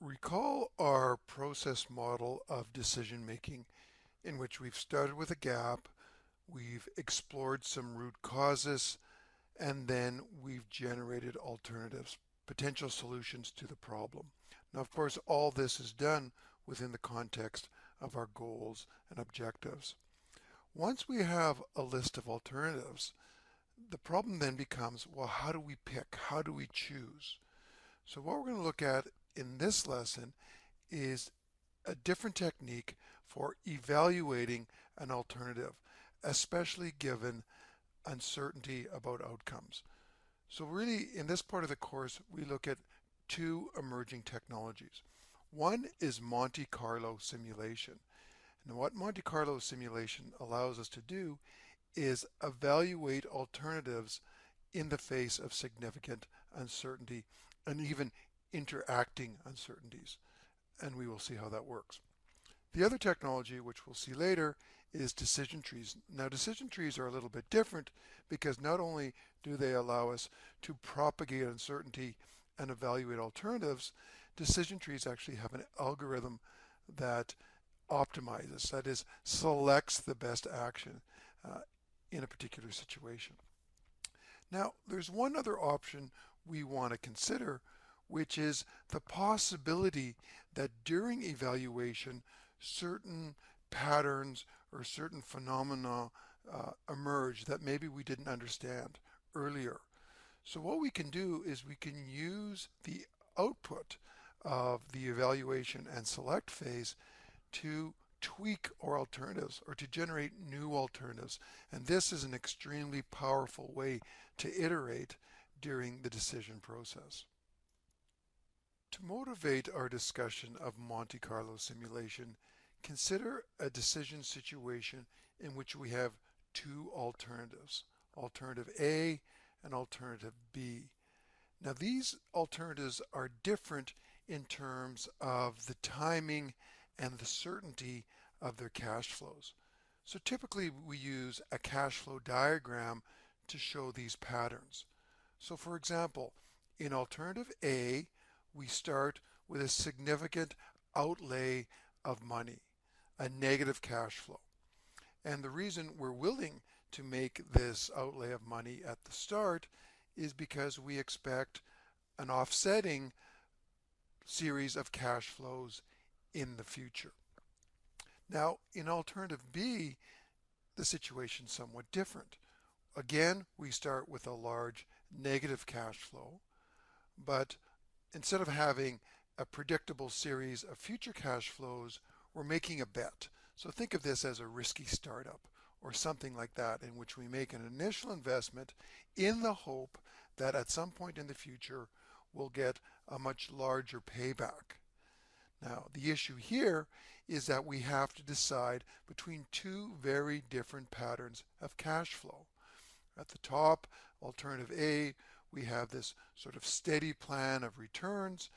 Recall our process model of decision making in which we've started with a gap, we've explored some root causes, and then we've generated alternatives, potential solutions to the problem. Now, of course, all this is done within the context of our goals and objectives. Once we have a list of alternatives, the problem then becomes, well, how do we pick? How do we choose? So what we're going to look at in this lesson is a different technique for evaluating an alternative, especially given uncertainty about outcomes. So really, in this part of the course, we look at two emerging technologies. One is Monte Carlo simulation. And what Monte Carlo simulation allows us to do is evaluate alternatives in the face of significant uncertainty and even interacting uncertainties. And we will see how that works. The other technology, which we'll see later, is decision trees. Now, decision trees are a little bit different because not only do they allow us to propagate uncertainty and evaluate alternatives, decision trees actually have an algorithm that optimizes, that is, selects the best action in a particular situation. Now, there's one other option we want to consider, which is the possibility that during evaluation, certain patterns or certain phenomena emerge that maybe we didn't understand earlier. So what we can do is we can use the output of the evaluation and select phase to tweak our alternatives or to generate new alternatives. And this is an extremely powerful way to iterate during the decision process. To motivate our discussion of Monte Carlo simulation, consider a decision situation in which we have two alternatives, alternative A and alternative B. Now these alternatives are different in terms of the timing and the certainty of their cash flows. So typically we use a cash flow diagram to show these patterns. So for example, in alternative A, we start with a significant outlay of money, a negative cash flow. And the reason we're willing to make this outlay of money at the start is because we expect an offsetting series of cash flows in the future. Now, in alternative B, the situation is somewhat different. Again, we start with a large negative cash flow, but instead of having a predictable series of future cash flows, we're making a bet. So think of this as a risky startup or something like that, in which we make an initial investment in the hope that at some point in the future we'll get a much larger payback. Now, the issue here is that we have to decide between two very different patterns of cash flow. At the top, alternative A, we have this sort of steady plan of returns,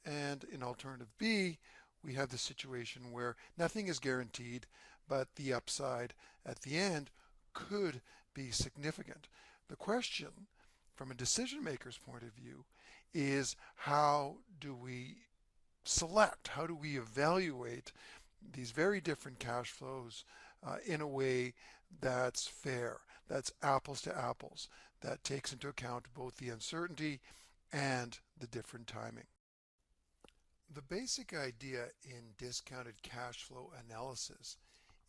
and in alternative B, we have the situation where nothing is guaranteed, but the upside at the end could be significant. The question, from a decision maker's point of view, is how do we select, how do we evaluate these very different cash flows in a way that's fair, that's apples to apples, that takes into account both the uncertainty and the different timing. The basic idea in discounted cash flow analysis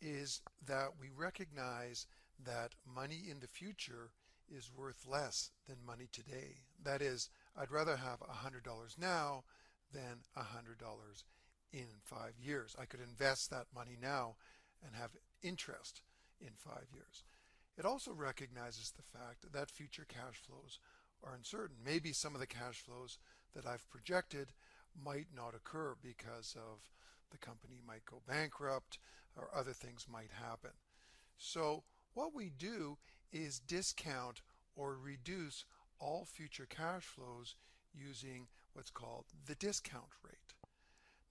is that we recognize that money in the future is worth less than money today. That is, I'd rather have $100 now than $100 in 5 years. I could invest that money now and have interest in 5 years. It also recognizes the fact that future cash flows are uncertain. Maybe some of the cash flows that I've projected might not occur because of the company might go bankrupt or other things might happen. So what we do is discount or reduce all future cash flows using what's called the discount rate.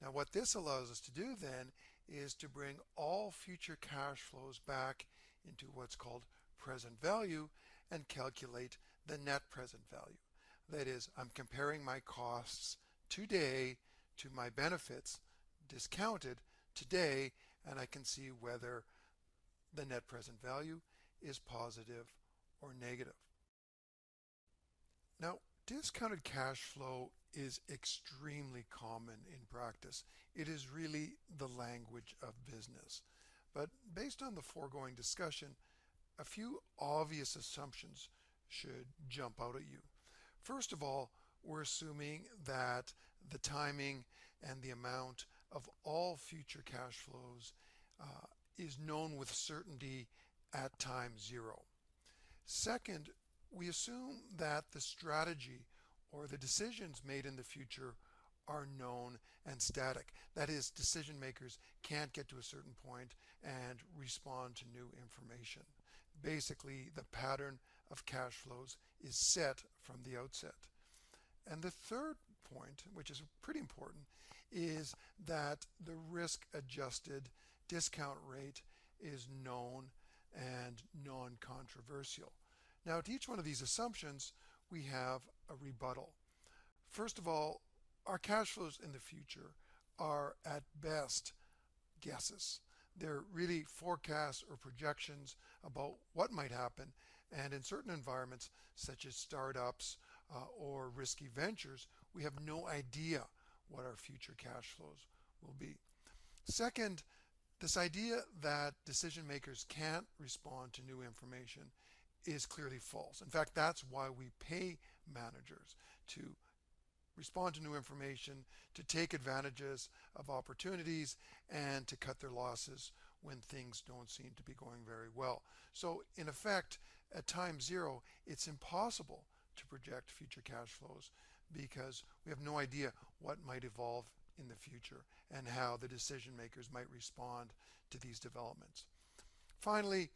Now what this allows us to do then is to bring all future cash flows back into what's called present value and calculate the net present value. That is, I'm comparing my costs today to my benefits discounted today, and I can see whether the net present value is positive or negative. Now, discounted cash flow is extremely common in practice. It is really the language of business. But based on the foregoing discussion, a few obvious assumptions should jump out at you. First of all, we're assuming that the timing and the amount of all future cash flows is known with certainty at time zero. Second, we assume that the strategy or the decisions made in the future are known and static. That is, decision makers can't get to a certain point and respond to new information. Basically, the pattern of cash flows is set from the outset. And the third point, which is pretty important, is that the risk-adjusted discount rate is known and non-controversial. Now, to each one of these assumptions, we have a rebuttal. First of all, our cash flows in the future are at best guesses. They're really forecasts or projections about what might happen, and in certain environments, such as startups or risky ventures, we have no idea what our future cash flows will be. Second, this idea that decision makers can't respond to new information is clearly false. In fact, that's why we pay managers to respond to new information, to take advantages of opportunities, and to cut their losses when things don't seem to be going very well. So in effect, at time zero, it's impossible to project future cash flows because we have no idea what might evolve in the future and how the decision makers might respond to these developments. Finally,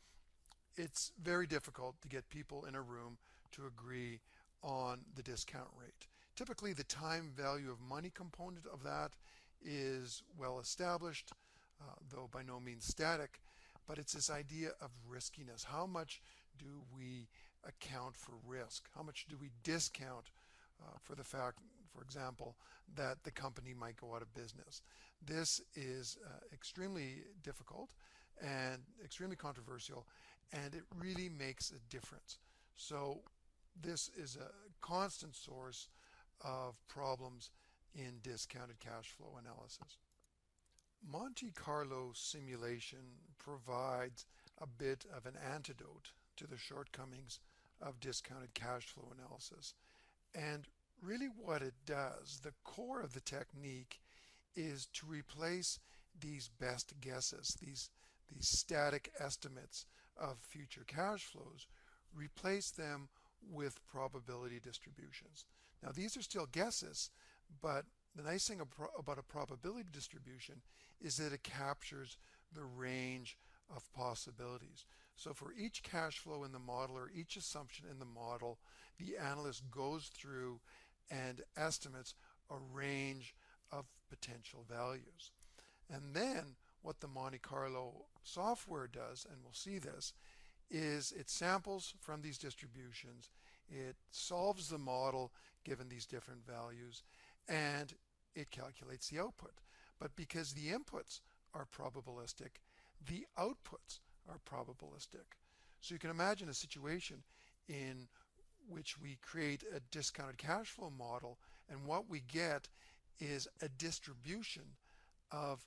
it's very difficult to get people in a room to agree on the discount rate. Typically, the time value of money component of that is well established, though by no means static, but it's this idea of riskiness. How much do we account for risk? How much do we discount for the fact, for example, that the company might go out of business? This is extremely difficult and extremely controversial, and it really makes a difference. So this is a constant source of problems in discounted cash flow analysis. Monte Carlo simulation provides a bit of an antidote to the shortcomings of discounted cash flow analysis. And really what it does, the core of the technique, is to replace these best guesses, these static estimates of future cash flows, replace them with probability distributions. Now these are still guesses, but the nice thing about a probability distribution is that it captures the range of possibilities. So for each cash flow in the model or each assumption in the model, the analyst goes through and estimates a range of potential values. And then what the Monte Carlo software does, and we'll see this, is it samples from these distributions, it solves the model given these different values, and it calculates the output. But because the inputs are probabilistic, the outputs are probabilistic. So you can imagine a situation in which we create a discounted cash flow model, and what we get is a distribution of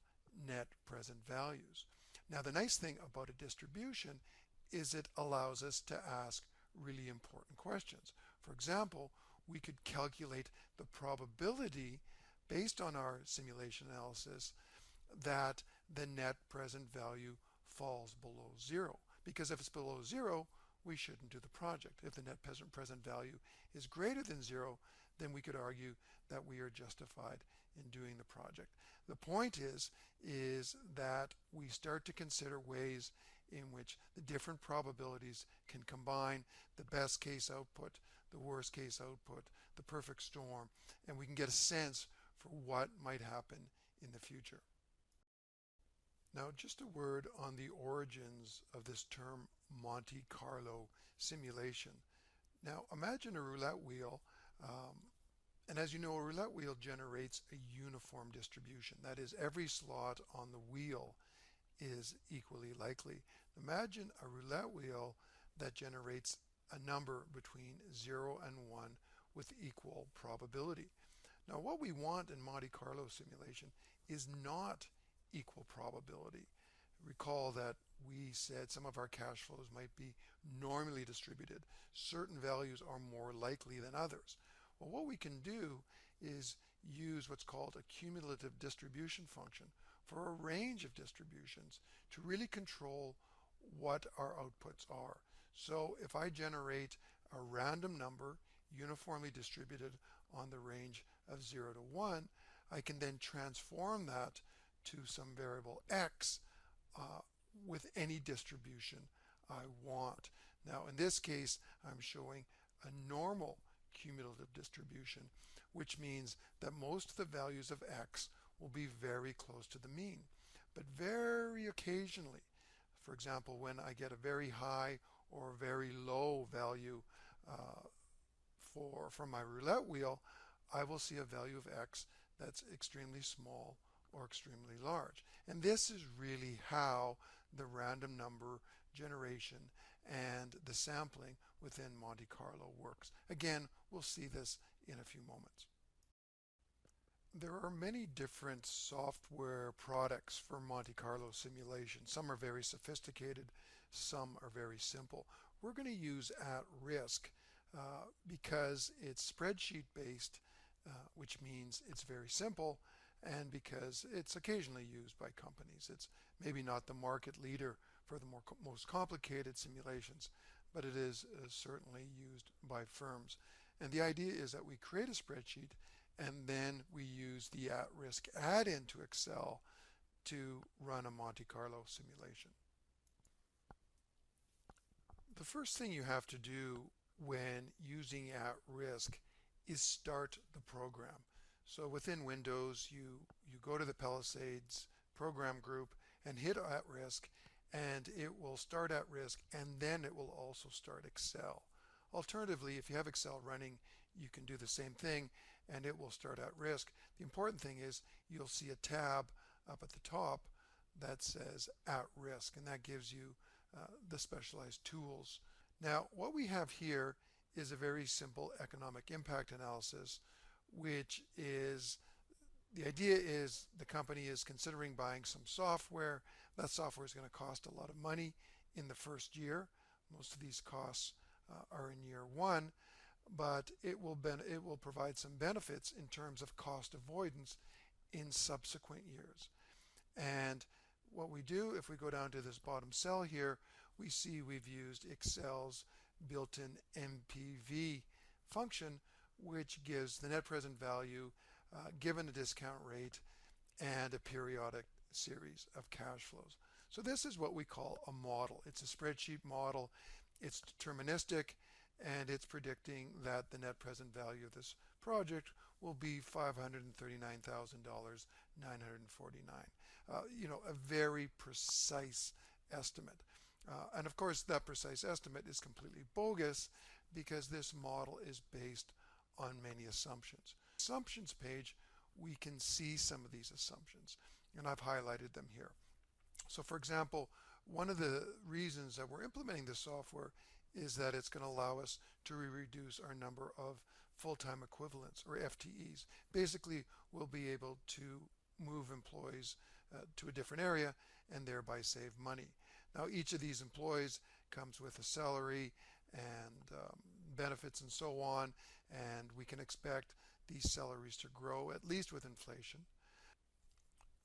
net present values. Now the nice thing about a distribution is it allows us to ask really important questions. For example, we could calculate the probability based on our simulation analysis that the net present value falls below zero. Because if it's below zero, we shouldn't do the project. If the net present value is greater than zero, then we could argue that we are justified in doing the project. The point is that we start to consider ways in which the different probabilities can combine the best case output, the worst case output, the perfect storm, and we can get a sense for what might happen in the future. Now, just a word on the origins of this term Monte Carlo simulation. Now, imagine a roulette wheel, and And as you know, a roulette wheel generates a uniform distribution. That is, every slot on the wheel is equally likely. Imagine a roulette wheel that generates a number between 0 and 1 with equal probability. Now, what we want in Monte Carlo simulation is not equal probability. Recall that we said some of our cash flows might be normally distributed. Certain values are more likely than others. Well, what we can do is use what's called a cumulative distribution function for a range of distributions to really control what our outputs are. So if I generate a random number uniformly distributed on the range of 0 to 1, I can then transform that to some variable x with any distribution I want. Now in this case I'm showing a normal cumulative distribution, which means that most of the values of x will be very close to the mean. But very occasionally, for example, when I get a very high or very low value from my roulette wheel, I will see a value of x that's extremely small or extremely large. And this is really how the random number generation and the sampling within Monte Carlo works. Again, we'll see this in a few moments. There are many different software products for Monte Carlo simulation. Some are very sophisticated, some are very simple. We're going to use At Risk because it's spreadsheet based, which means it's very simple, and because it's occasionally used by companies. It's maybe not the market leader for the most complicated simulations, but it is certainly used by firms. And the idea is that we create a spreadsheet and then we use the at-risk add-in to Excel to run a Monte Carlo simulation. The first thing you have to do when using at-risk is start the program. So within Windows, you go to the Palisades program group and hit at risk, and it will start at risk, and then it will also start Excel. Alternatively, if you have Excel running, you can do the same thing and it will start at risk. The important thing is you'll see a tab up at the top that says at risk, and that gives you the specialized tools. Now, what we have here is a very simple economic impact analysis, which is the idea is the company is considering buying some software. That software is going to cost a lot of money in the first year. Most of these costs are in year one, but it will provide some benefits in terms of cost avoidance in subsequent years. And what we do, if we go down to this bottom cell here, we see we've used Excel's built-in NPV function, which gives the net present value given a discount rate and a periodic series of cash flows. So this is what we call a model. It's a spreadsheet model. It's deterministic, and it's predicting that the net present value of this project will be $539,949. A very precise estimate. And of course, that precise estimate is completely bogus because this model is based on many assumptions. Assumptions page, we can see some of these assumptions, and I've highlighted them here. So for example, one of the reasons that we're implementing this software is that it's going to allow us to reduce our number of full-time equivalents, or FTEs. Basically, we'll be able to move employees to a different area and thereby save money. Now, each of these employees comes with a salary and benefits and so on, and we can expect these salaries to grow at least with inflation.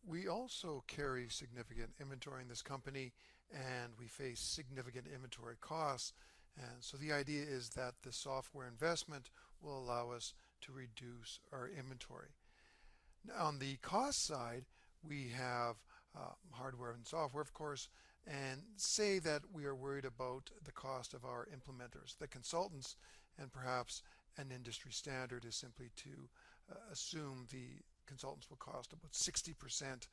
We also carry significant inventory in this company, and we face significant inventory costs. And so the idea is that the software investment will allow us to reduce our inventory. Now, on the cost side, we have hardware and software, of course, and say that we are worried about the cost of our implementers, the consultants, and perhaps an industry standard is simply to assume the consultants will cost about 60%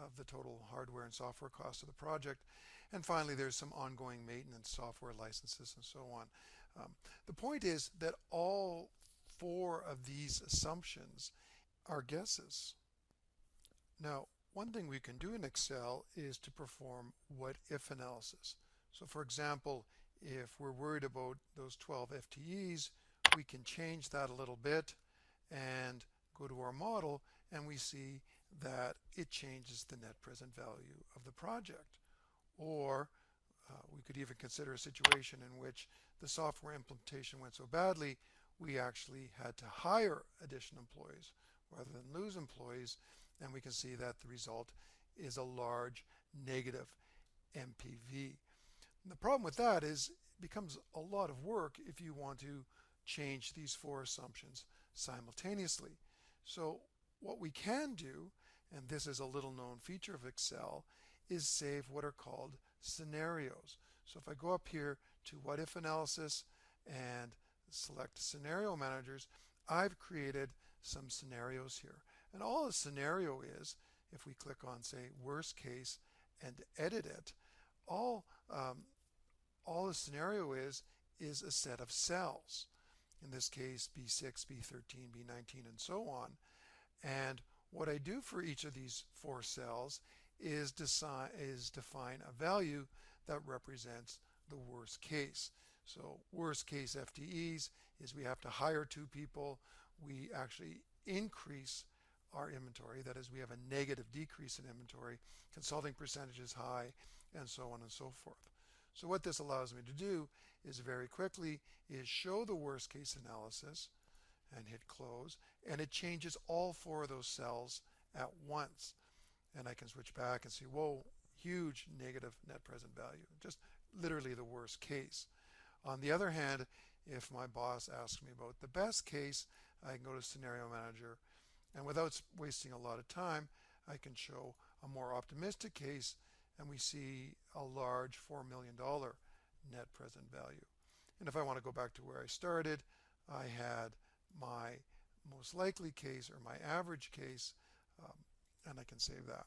of the total hardware and software cost of the project. And finally, there's some ongoing maintenance, software licenses, and so on. The point is that all 4 of these assumptions are guesses. Now, one thing we can do in Excel is to perform what-if analysis. So for example, if we're worried about those 12 FTEs, we can change that a little bit and go to our model, and we see that it changes the net present value of the project. Or we could even consider a situation in which the software implementation went so badly we actually had to hire additional employees rather than lose employees, and we can see that the result is a large negative MPV. And the problem with that is it becomes a lot of work if you want to change these 4 assumptions simultaneously. So what we can do, and this is a little known feature of Excel, is save what are called scenarios. So if I go up here to what if analysis and select scenario managers, I've created some scenarios here. And all a scenario is, if we click on, say, worst case and edit it, all a scenario is a set of cells. In this case, B6, B13, B19, and so on. And what I do for each of these 4 cells is define a value that represents the worst case. So worst case FTEs is we have to hire 2 people. We actually increase our inventory. That is, we have a negative decrease in inventory. Consulting percentage is high, and so on and so forth. So what this allows me to do is very quickly is show the worst case analysis and hit close, and it changes all 4 of those cells at once. And I can switch back and see, whoa, huge negative net present value, just literally the worst case. On the other hand, if my boss asks me about the best case, I can go to Scenario Manager, and without wasting a lot of time, I can show a more optimistic case, and we see a large $4 million net present value. And if I want to go back to where I started, I had my most likely case or my average case, and I can save that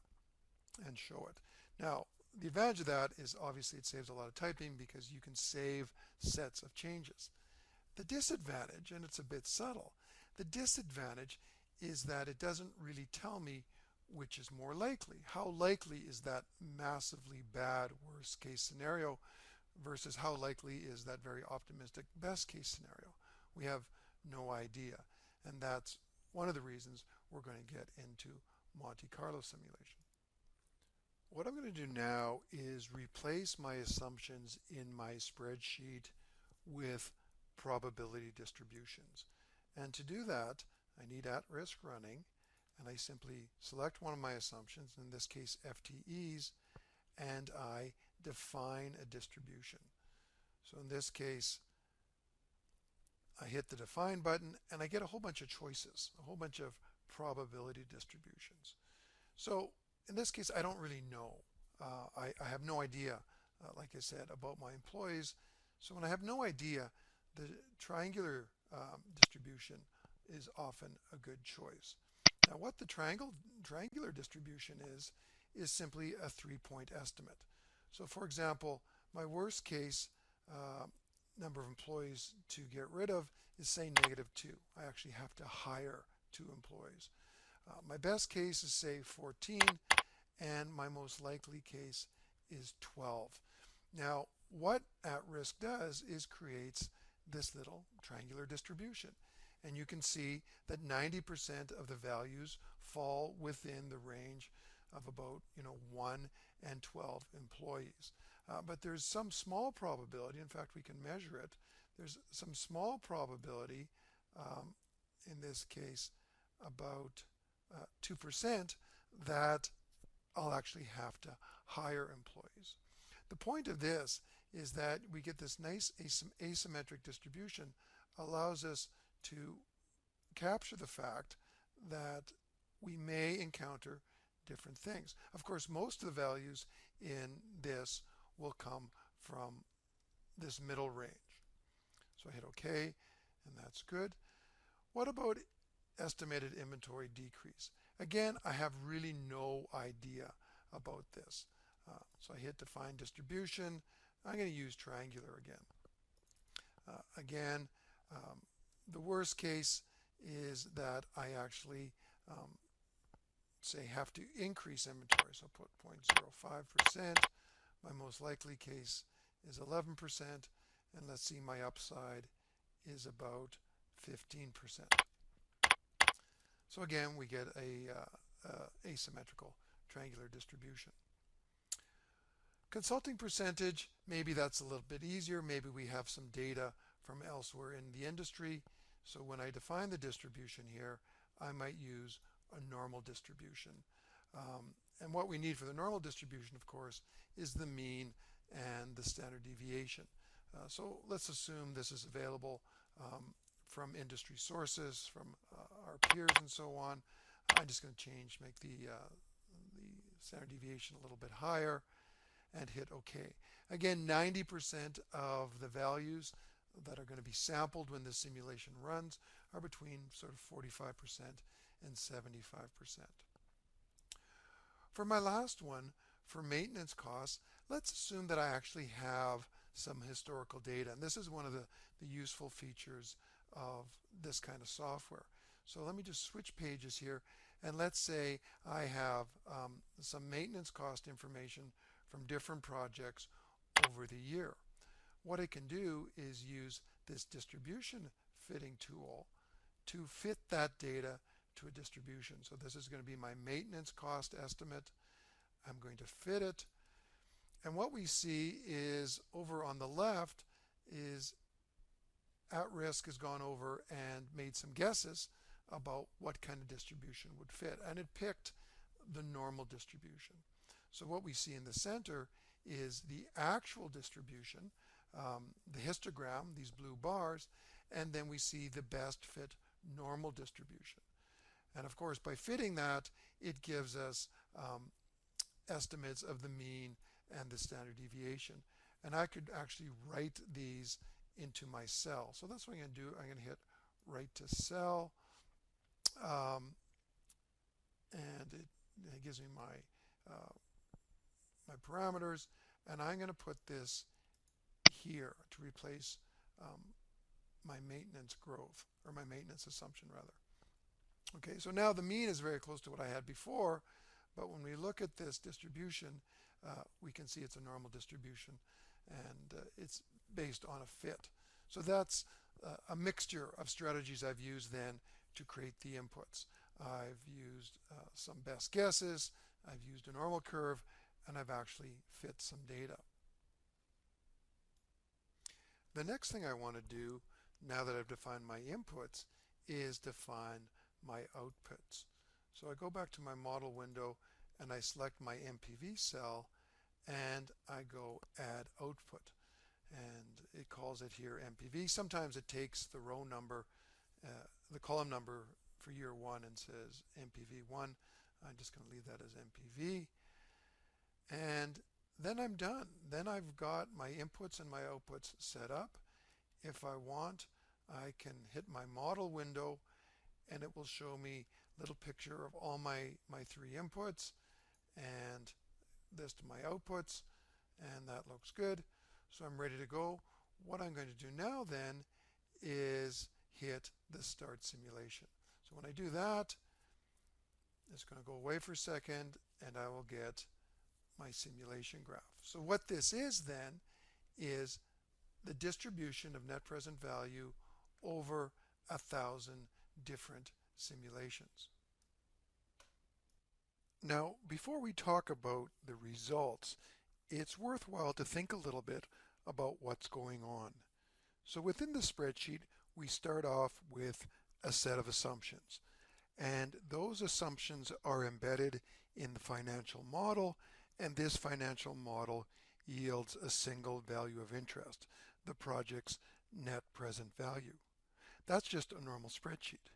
and show it. Now, the advantage of that is obviously it saves a lot of typing because you can save sets of changes. The disadvantage, and it's a bit subtle, the disadvantage is that it doesn't really tell me which is more likely. How likely is that massively bad worst case scenario versus how likely is that very optimistic best case scenario? We have no idea, and that's one of the reasons we're going to get into Monte Carlo simulation. What I'm going to do now is replace my assumptions in my spreadsheet with probability distributions. And to do that, I need at-risk running, and I simply select one of my assumptions, in this case FTEs, and I define a distribution. So in this case, I hit the define button and I get a whole bunch of choices, a whole bunch of probability distributions. So in this case, I don't really know. I have no idea, like I said, about my employees. So when I have no idea, the triangular distribution is often a good choice. Now what the triangular distribution is simply a 3-point estimate. So for example, my worst case number of employees to get rid of is, say, -2. I actually have to hire 2 employees. My best case is, say, 14, and my most likely case is 12. Now, what at-risk does is creates this little triangular distribution. And you can see that 90% of the values fall within the range of about 1 and 12 employees. But there's some small probability, in fact we can measure it, there's some small probability, in this case about 2%, that I'll actually have to hire employees. The point of this is that we get this nice asymmetric distribution, allows us to capture the fact that we may encounter different things. Of course, most of the values in this will come from this middle range. So I hit OK, and that's good. What about estimated inventory decrease? Again, I have really no idea about this. So I hit define distribution. I'm going to use triangular again. The worst case is that I actually say have to increase inventory. So put 0.05%. My most likely case is 11%. And let's see, my upside is about 15%. So again, we get a asymmetrical triangular distribution. Consulting percentage, maybe that's a little bit easier. Maybe we have some data from elsewhere in the industry. So when I define the distribution here, I might use a normal distribution. And what we need for the normal distribution, of course, is the mean and the standard deviation. So let's assume this is available from industry sources, from our peers and so on. I'm just going to make the standard deviation a little bit higher and hit OK. Again, 90% of the values that are going to be sampled when this simulation runs are between sort of 45% and 75%. For my last one, for maintenance costs, let's assume that I actually have some historical data. And this is one of the useful features of this kind of software. So let me just switch pages here. And let's say I have some maintenance cost information from different projects over the year. What I can do is use this distribution fitting tool to fit that data to a distribution. So this is going to be my maintenance cost estimate. I'm going to fit it. And what we see is over on the left is at risk has gone over and made some guesses about what kind of distribution would fit. And it picked the normal distribution. So what we see in the center is the actual distribution, the histogram, these blue bars, and then we see the best fit normal distribution. And of course, by fitting that, it gives us estimates of the mean and the standard deviation. And I could actually write these into my cell. So that's what I'm going to do. I'm going to hit write to cell. And it gives me my parameters. And I'm going to put this here to replace my maintenance growth, or my maintenance assumption rather. Okay, so now the mean is very close to what I had before, but when we look at this distribution, we can see it's a normal distribution, and it's based on a fit. So that's a mixture of strategies I've used then to create the inputs. I've used some best guesses, I've used a normal curve, and I've actually fit some data. The next thing I want to do, now that I've defined my inputs, is define my outputs. So I go back to my model window and I select my MPV cell and I go add output, and it calls it here MPV. Sometimes it takes the row number, the column number for year one and says MPV1. I'm just going to leave that as MPV, and then I'm done. Then I've got my inputs and my outputs set up. If I want, I can hit my model window and it will show me a little picture of all my three inputs and list my outputs, and that looks good. So I'm ready to go. What I'm going to do now then is hit the start simulation. So when I do that, it's going to go away for a second and I will get my simulation graph. So what this is then is the distribution of net present value over 1,000 different simulations. Now, before we talk about the results, it's worthwhile to think a little bit about what's going on. So within the spreadsheet, we start off with a set of assumptions. And those assumptions are embedded in the financial model, and this financial model yields a single value of interest, the project's net present value. That's just a normal spreadsheet.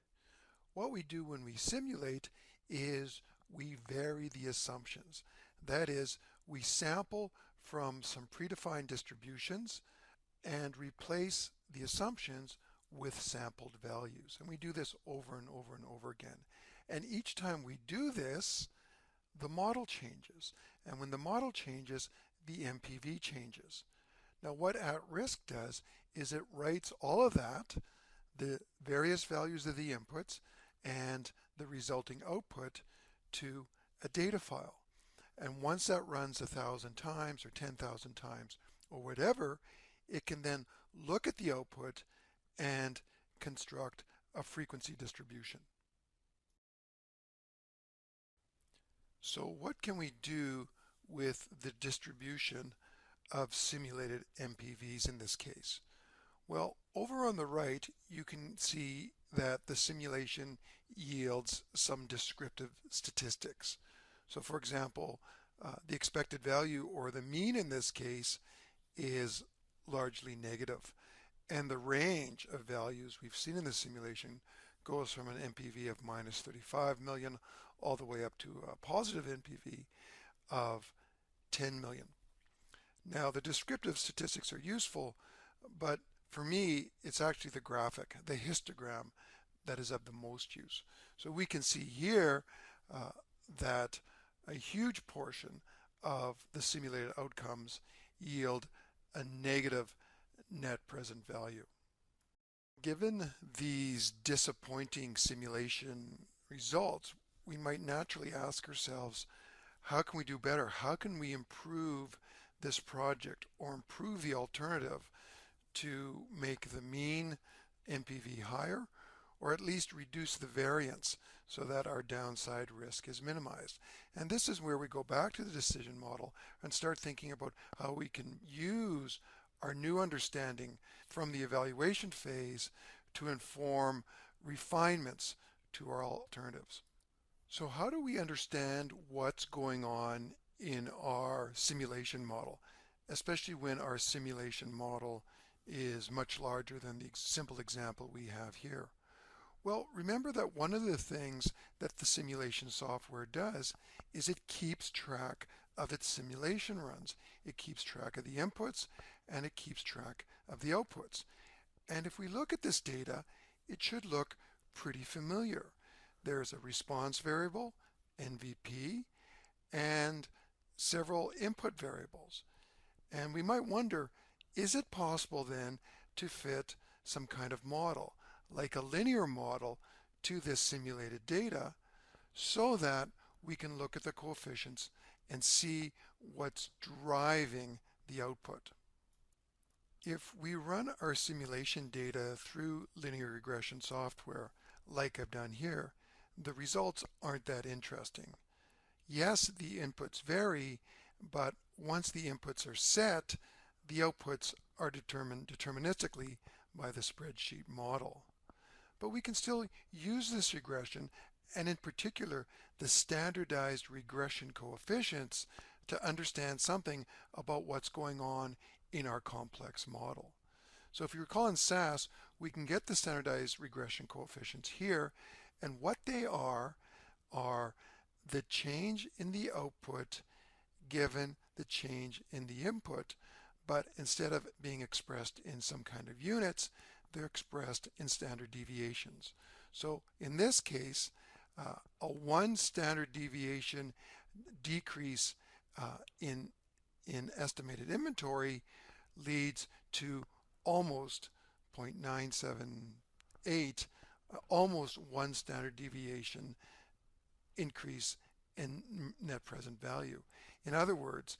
What we do when we simulate is we vary the assumptions. That is, we sample from some predefined distributions and replace the assumptions with sampled values. And we do this over and over and over again. And each time we do this, the model changes. And when the model changes, the MPV changes. Now what at risk does is it writes all of that the various values of the inputs and the resulting output to a data file. And once that runs 1,000 times or 10,000 times or whatever, it can then look at the output and construct a frequency distribution. So what can we do with the distribution of simulated MPVs in this case? Well, over on the right, you can see that the simulation yields some descriptive statistics. So for example, the expected value, or the mean in this case, is largely negative. And the range of values we've seen in the simulation goes from an MPV of minus 35 million all the way up to a positive MPV of 10 million. Now, the descriptive statistics are useful, but for me, it's actually the graphic, the histogram, that is of the most use. So we can see here that a huge portion of the simulated outcomes yield a negative net present value. Given these disappointing simulation results, we might naturally ask ourselves, how can we do better? How can we improve this project or improve the alternative to make the mean MPV higher, or at least reduce the variance so that our downside risk is minimized? And this is where we go back to the decision model and start thinking about how we can use our new understanding from the evaluation phase to inform refinements to our alternatives. So how do we understand what's going on in our simulation model, especially when our simulation model is much larger than the simple example we have here? Well, remember that one of the things that the simulation software does is it keeps track of its simulation runs. It keeps track of the inputs and it keeps track of the outputs. And if we look at this data, it should look pretty familiar. There's a response variable, NVP, and several input variables. And we might wonder, is it possible then to fit some kind of model, like a linear model, to this simulated data so that we can look at the coefficients and see what's driving the output? If we run our simulation data through linear regression software, like I've done here, the results aren't that interesting. Yes, the inputs vary, but once the inputs are set, the outputs are determined deterministically by the spreadsheet model. But we can still use this regression, and in particular the standardized regression coefficients, to understand something about what's going on in our complex model. So if you recall in SAS, we can get the standardized regression coefficients here, and what they are the change in the output given the change in the input, but instead of being expressed in some kind of units, they're expressed in standard deviations. So in this case, a 1 standard deviation decrease in estimated inventory leads to almost 0.978, almost 1 standard deviation increase in net present value. In other words,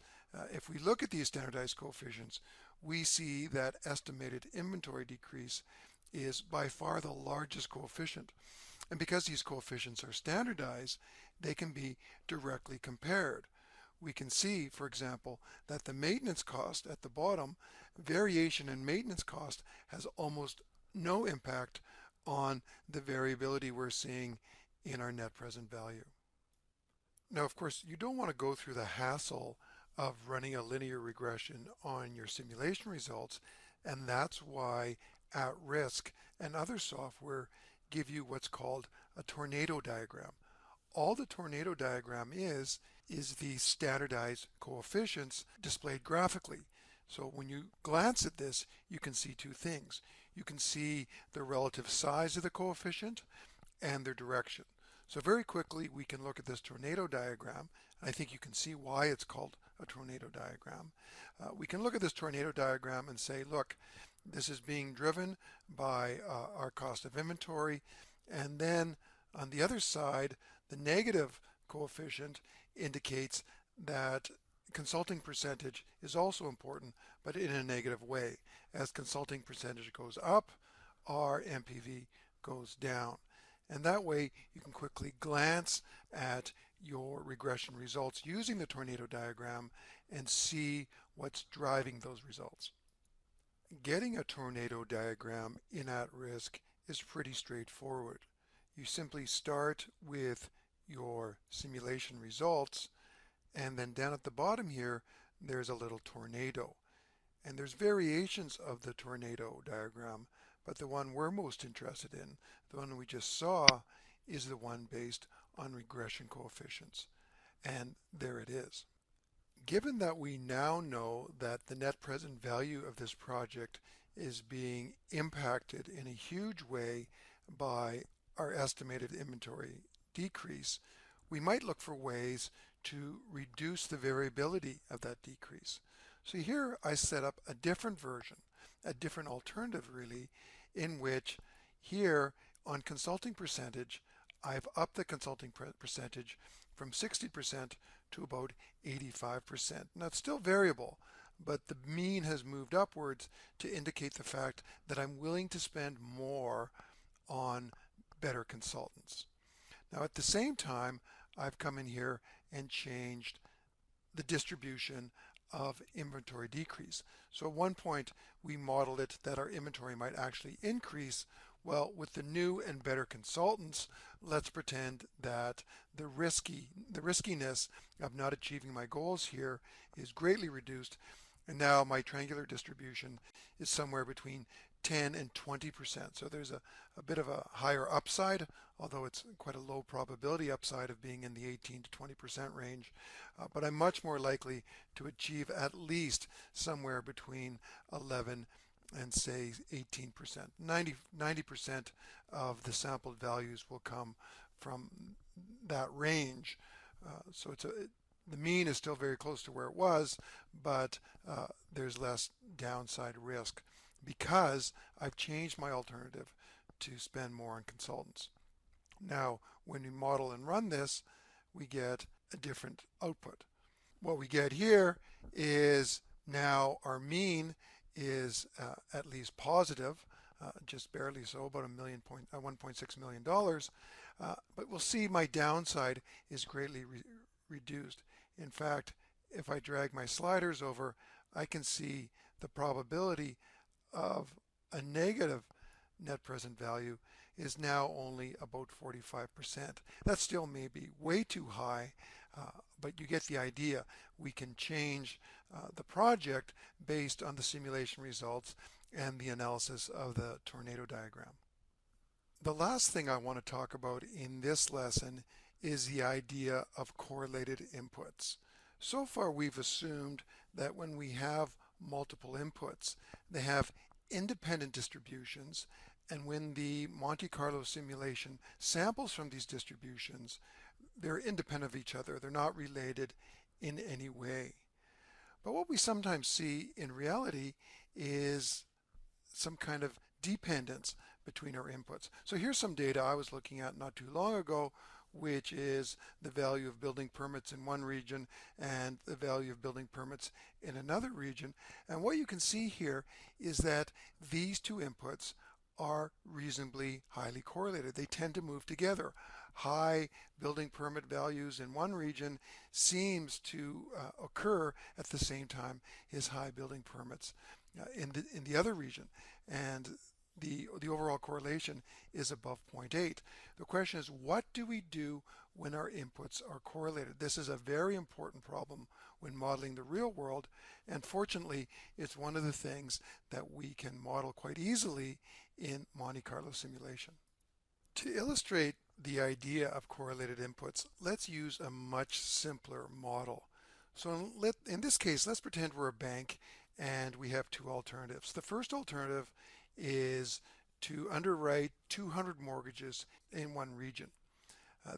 if we look at these standardized coefficients, we see that estimated inventory decrease is by far the largest coefficient. And because these coefficients are standardized, they can be directly compared. We can see, for example, that the maintenance cost at the bottom, variation in maintenance cost, has almost no impact on the variability we're seeing in our net present value. Now, of course, you don't want to go through the hassle of running a linear regression on your simulation results, and that's why At Risk and other software give you what's called a tornado diagram. All the tornado diagram is the standardized coefficients displayed graphically. So when you glance at this, you can see two things. You can see the relative size of the coefficient and their direction. So very quickly we can look at this tornado diagram. I think you can see why it's called a tornado diagram. We can look at this tornado diagram and say, look, this is being driven by our cost of inventory, and then on the other side, the negative coefficient indicates that consulting percentage is also important, but in a negative way. As consulting percentage goes up, our MPV goes down. And that way you can quickly glance at your regression results using the tornado diagram and see what's driving those results. Getting a tornado diagram in at risk is pretty straightforward. You simply start with your simulation results, and then down at the bottom here there's a little tornado. And there's variations of the tornado diagram, but the one we're most interested in, the one we just saw, is the one based on regression coefficients. And there it is. Given that we now know that the net present value of this project is being impacted in a huge way by our estimated inventory decrease, we might look for ways to reduce the variability of that decrease. So here I set up a different version, a different alternative really, in which here on consulting percentage, I've upped the consulting percentage from 60% to about 85%. Now it's still variable, but the mean has moved upwards to indicate the fact that I'm willing to spend more on better consultants. Now at the same time, I've come in here and changed the distribution of inventory decrease. So at one point we modeled it that our inventory might actually increase. Well, with the new and better consultants, let's pretend that the riskiness of not achieving my goals here is greatly reduced, and now my triangular distribution is somewhere between 10 and 20%. So there's a bit of a higher upside, although it's quite a low probability upside of being in the 18 to 20% range. But I'm much more likely to achieve at least somewhere between 11 and say 18%. 90% of the sampled values will come from that range. So the mean is still very close to where it was, but there's less downside risk because I've changed my alternative to spend more on consultants. Now, when we model and run this, we get a different output. What we get here is now our mean is at least positive, just barely so, about $1.6 million. But we'll see my downside is greatly reduced. In fact, if I drag my sliders over, I can see the probability of a negative net present value is now only about 45%. That still may be way too high, but you get the idea. We can change the project based on the simulation results and the analysis of the tornado diagram. The last thing I want to talk about in this lesson is the idea of correlated inputs. So far we've assumed that when we have multiple inputs, they have independent distributions, and when the Monte Carlo simulation samples from these distributions, they're independent of each other. They're not related in any way. But what we sometimes see in reality is some kind of dependence between our inputs. So here's some data I was looking at not too long ago, which is the value of building permits in one region and the value of building permits in another region. And what you can see here is that these two inputs are reasonably highly correlated. They tend to move together. High building permit values in one region seems to occur at the same time as high building permits in the other region, and the overall correlation is above 0.8. The question is, what do we do when our inputs are correlated? This is a very important problem when modeling the real world, and fortunately it's one of the things that we can model quite easily in Monte Carlo simulation. To illustrate the idea of correlated inputs, let's use a much simpler model. So in this case, let's pretend we're a bank and we have two alternatives. The first alternative is to underwrite 200 mortgages in one region.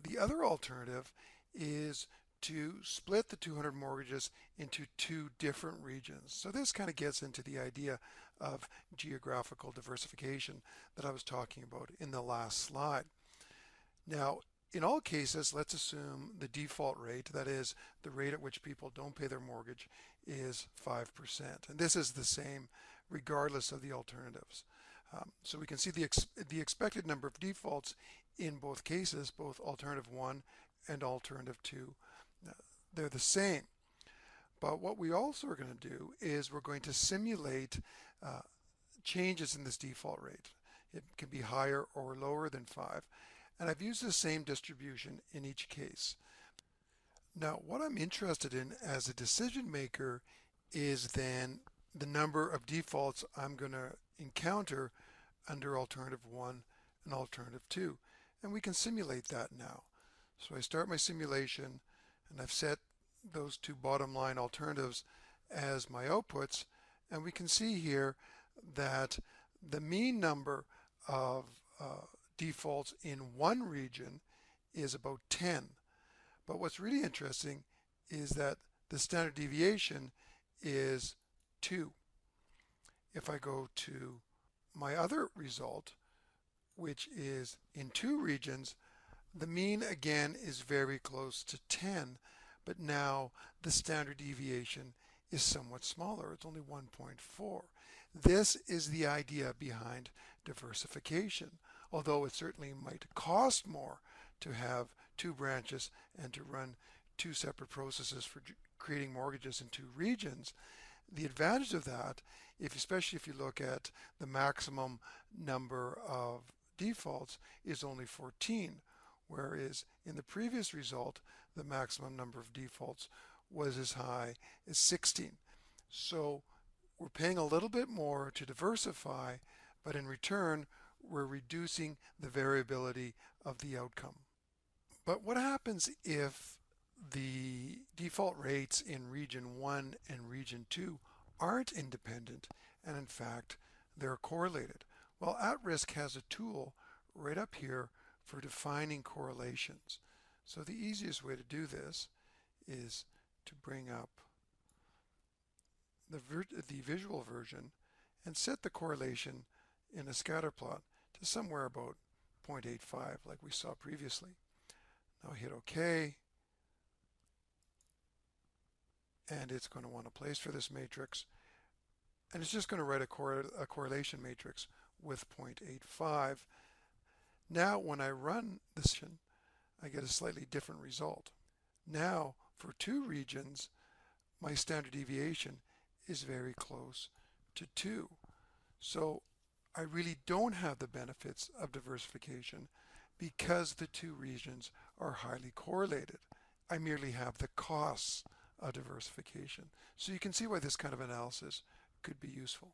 The other alternative is to split the 200 mortgages into two different regions. So this kind of gets into the idea of geographical diversification that I was talking about in the last slide. Now, in all cases, let's assume the default rate, that is the rate at which people don't pay their mortgage, is 5%. And this is the same regardless of the alternatives. So we can see the expected number of defaults in both cases, both alternative 1 and alternative 2. They're the same. But what we also are going to do is we're going to simulate changes in this default rate. It can be higher or lower than 5. And I've used the same distribution in each case. Now, what I'm interested in as a decision maker is then the number of defaults I'm going to encounter under alternative 1 and alternative 2. And we can simulate that now. So I start my simulation and I've set those two bottom line alternatives as my outputs, and we can see here that the mean number of defaults in one region is about 10. But what's really interesting is that the standard deviation is 2. If I go to my other result, which is in two regions, the mean again is very close to 10, but now the standard deviation is somewhat smaller. It's only 1.4. This is the idea behind diversification, although it certainly might cost more to have two branches and to run two separate processes for creating mortgages in two regions. The advantage of that, especially if you look at the maximum number of defaults, is only 14, whereas in the previous result, the maximum number of defaults was as high as 16. So we're paying a little bit more to diversify, but in return, we're reducing the variability of the outcome. But what happens if the default rates in region 1 and region 2 aren't independent and in fact they're correlated? Well, at-risk has a tool right up here for defining correlations. So the easiest way to do this is to bring up the visual version and set the correlation in a scatter plot to somewhere about 0.85 like we saw previously. Now hit OK, and it's going to want a place for this matrix, and it's just going to write a correlation matrix with 0.85. Now when I run this, I get a slightly different result. Now for two regions, my standard deviation is very close to 2. So I really don't have the benefits of diversification because the two regions are highly correlated. I merely have the costs of diversification. So you can see why this kind of analysis could be useful.